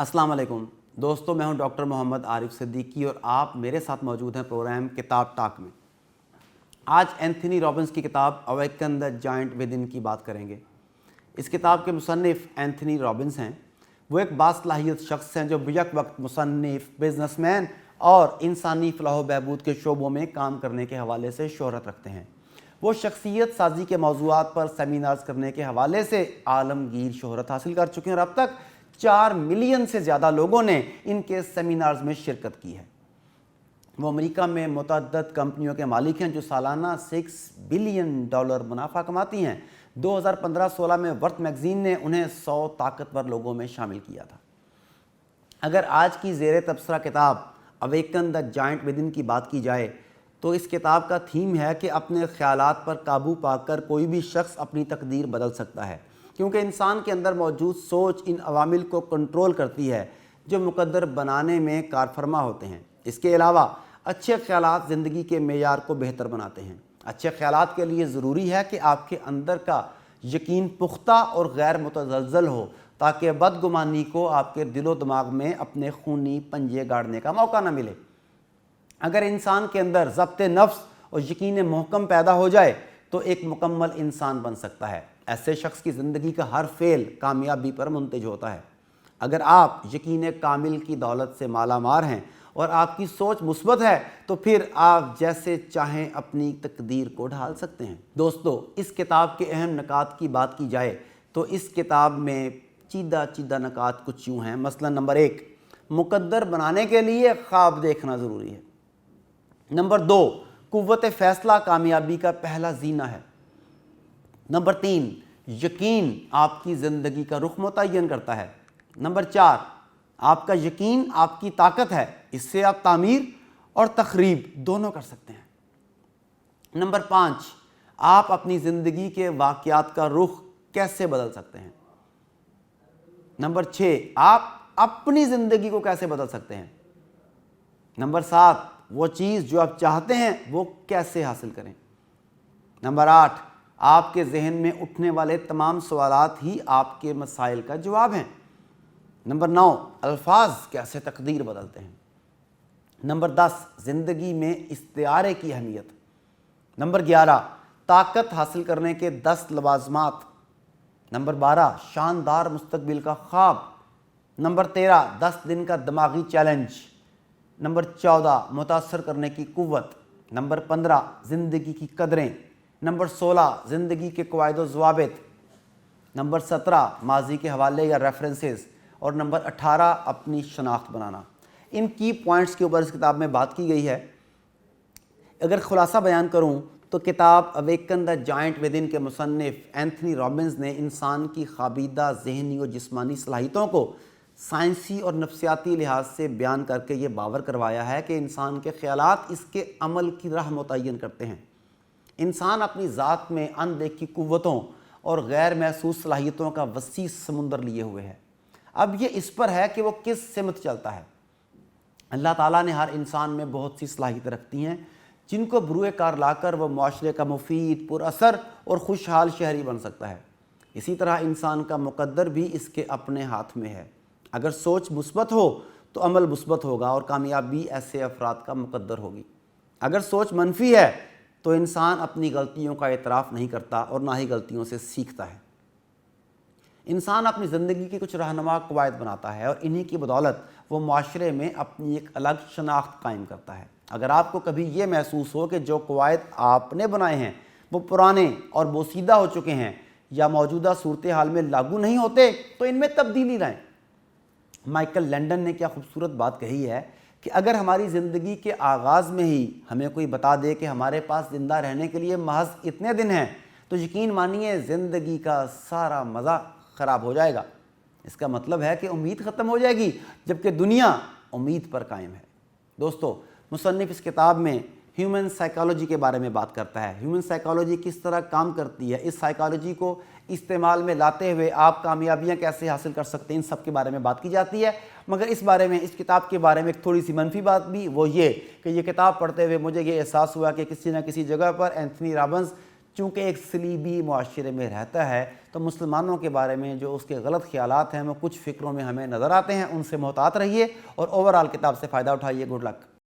अस्सलाम वालेकुम दोस्तों, मैं हूं डॉक्टर मोहम्मद आरिफ सिद्दीकी और आप मेरे साथ मौजूद हैं प्रोग्राम किताब टॉक में। आज एंथनी रॉबिन्स की किताब awaken the giant with in की बात करेंगे। इस किताब के मुसन्निफ़ एंथनी रॉबिन्स हैं। वो एक बासलाहियत शख्स हैं जो बिजक वक्त मुसन्निफ़, बिजनेसमैन और इंसानी फलाह व बहबूद के शोबों में काम करने के हवाले से शोहरत रखते हैं। वो शख्सियत साजी के मौज़ूआत पर सेमिनार्स करने के हवाले से आलमगीर शोहरत हासिल कर चुके हैं और अब तक 4 मिलियन से ज़्यादा लोगों ने इनके सेमिनार्स में शिरकत की है। वो अमेरिका में मुतअद्दिद कंपनियों के मालिक हैं जो सालाना $6 बिलियन मुनाफा कमाती हैं। 2015-16 में वर्थ मैगज़ीन ने उन्हें 100 ताकतवर लोगों में शामिल किया था। अगर आज की ज़ेर तबसरा किताब awaken the giant with in की बात की जाए तो इस किताब का थीम है कि अपने ख्यालात पर काबू पाकर कोई भी शख्स अपनी तकदीर बदल सकता है, क्योंकि इंसान के अंदर मौजूद सोच इन अवामिल को कंट्रोल करती है जो मुकद्दर बनाने में कारफरमा होते हैं। इसके अलावा अच्छे ख्यालात ज़िंदगी के मेयार को बेहतर बनाते हैं। अच्छे ख्यालात के लिए ज़रूरी है कि आपके अंदर का यकीन पुख्ता और गैर मुतज़लज़ल हो, ताकि बदगुमानी को आपके दिलो दिमाग में अपने खूनी पंजे गाड़ने का मौका न मिले। अगर इंसान के अंदर ज़ब्त नफ्स और यकीन महकम पैदा हो जाए तो एक मुकम्मल इंसान बन सकता है। ऐसे शख्स की ज़िंदगी का हर फेल कामयाबी पर मुंतज होता है। अगर आप यकीन कामिल की दौलत से मालामाल हैं और आपकी सोच मुस्बत है तो फिर आप जैसे चाहें अपनी तकदीर को ढाल सकते हैं। दोस्तों, इस किताब के अहम नकात की बात की जाए तो इस किताब में चीदा नकात कुछ यूँ हैं। मसलन नंबर 1, मुकद्दर बनाने के लिए ख्वाब देखना ज़रूरी है। नंबर 2, कुव्वत फ़ैसला कामयाबी का पहला जीना है। नंबर 3, यकीन आपकी ज़िंदगी का रुख मुतय्यन करता है। नंबर 4, आपका यकीन आपकी ताकत है, इससे आप तामीर और तखरीब दोनों कर सकते हैं। नंबर 5, आप अपनी ज़िंदगी के वाक़यात का रुख कैसे बदल सकते हैं। नंबर 6, आप अपनी ज़िंदगी को कैसे बदल सकते हैं। नंबर 7, वो चीज़ जो आप चाहते हैं वो कैसे हासिल करें। नंबर 8, आपके जहन में उठने वाले तमाम सवालात ही आपके मसाइल का जवाब हैं। नंबर 9, अल्फाज कैसे तकदीर बदलते हैं। नंबर 10, ज़िंदगी में इस्तिआरे की अहमियत। नंबर 11, ताकत हासिल करने के 10 लवाज़मात। नंबर 12, शानदार मुस्तकबिल का ख्वाब। नंबर 13, 10 दिन का दिमागी चैलेंज। नंबर 14, मुतासर करने की कुव्वत। नंबर 15, ज़िंदगी की कदरें। नंबर 16, ज़िंदगी के क़वाइद व ज़वाबित। नंबर 17, माजी के हवाले या रेफरेंसेस। और नंबर 18, अपनी शनाख्त बनाना। इन की पॉइंट्स के ऊपर इस किताब में बात की गई है। अगर ख़ुलासा बयान करूँ तो किताब awaken the giant with in के मुसन्निफ़ एंथनी रॉबिन्स ने इंसान की ख़ाबीदा ज़हनी और जिस्मानी सलाहियतों को साइंसी और नफ्सियाती लिहाज से बयान करके ये बावर करवाया है कि इंसान के ख़यालात इसके अमल की राह मुतय्यन करते हैं। इंसान अपनी ज़ात में अनदेखी क़ुव्वतों और गैर महसूस सलाहियतों का वसी समुंदर लिए हुए है। अब ये इस पर है कि वो किस सिमत चलता है। अल्लाह ताला ने हर इंसान में बहुत सी सलाहियतें रखती हैं जिनको बरूए कार लाकर वह माशरे का मुफीद, पुरअसर और खुशहाल शहरी बन सकता है। इसी तरह इंसान का मुकद्दर भी इसके अपने हाथ में है। अगर सोच मुस्बत हो तो अमल मुस्बत होगा और कामयाबी ऐसे अफराद का मुकद्दर होगी। अगर सोच मनफी है तो इंसान अपनी गलतियों का एतराफ़ नहीं करता और ना ही गलतियों से सीखता है। इंसान अपनी ज़िंदगी की कुछ रहनुमा क़वाइद बनाता है और इन्हीं की बदौलत वो माशरे में अपनी एक अलग शनाख्त कायम करता है। अगर आपको कभी ये महसूस हो कि जो क़वाइद आपने बनाए हैं वो पुराने और बोसीदा हो चुके हैं या मौजूदा सूरत हाल में लागू नहीं होते तो इनमें तब्दीली लाएँ। माइकल लैंडन ने क्या खूबसूरत बात कही है कि अगर हमारी ज़िंदगी के आगाज़ में ही हमें कोई बता दे कि हमारे पास ज़िंदा रहने के लिए महज इतने दिन हैं तो यकीन मानिए ज़िंदगी का सारा मज़ा ख़राब हो जाएगा। इसका मतलब है कि उम्मीद ख़त्म हो जाएगी, जबकि दुनिया उम्मीद पर कायम है। दोस्तों, मुसन्निफ़ इस किताब में ह्यूमन साइकोलॉजी के बारे में बात करता है। ह्यूमन साइकोलॉजी किस तरह काम करती है, इस साइकोलॉजी को इस्तेमाल में लाते हुए आप कामयाबियाँ कैसे हासिल कर सकते हैं, इन सब के बारे में बात की जाती है। मगर इस बारे में, इस किताब के बारे में एक थोड़ी सी मनफी बात भी वो ये कि ये किताब पढ़ते हुए मुझे ये एहसास हुआ कि किसी न किसी जगह पर एंथनी रॉबिन्स چونکہ ایک صلیبی معاشرے میں رہتا ہے تو مسلمانوں کے بارے میں جو اس کے غلط خیالات ہیں وہ کچھ فکروں میں ہمیں نظر آتے ہیں. ان سے محتاط رہیے اور اوورآل کتاب سے فائدہ اٹھائیے. Good luck.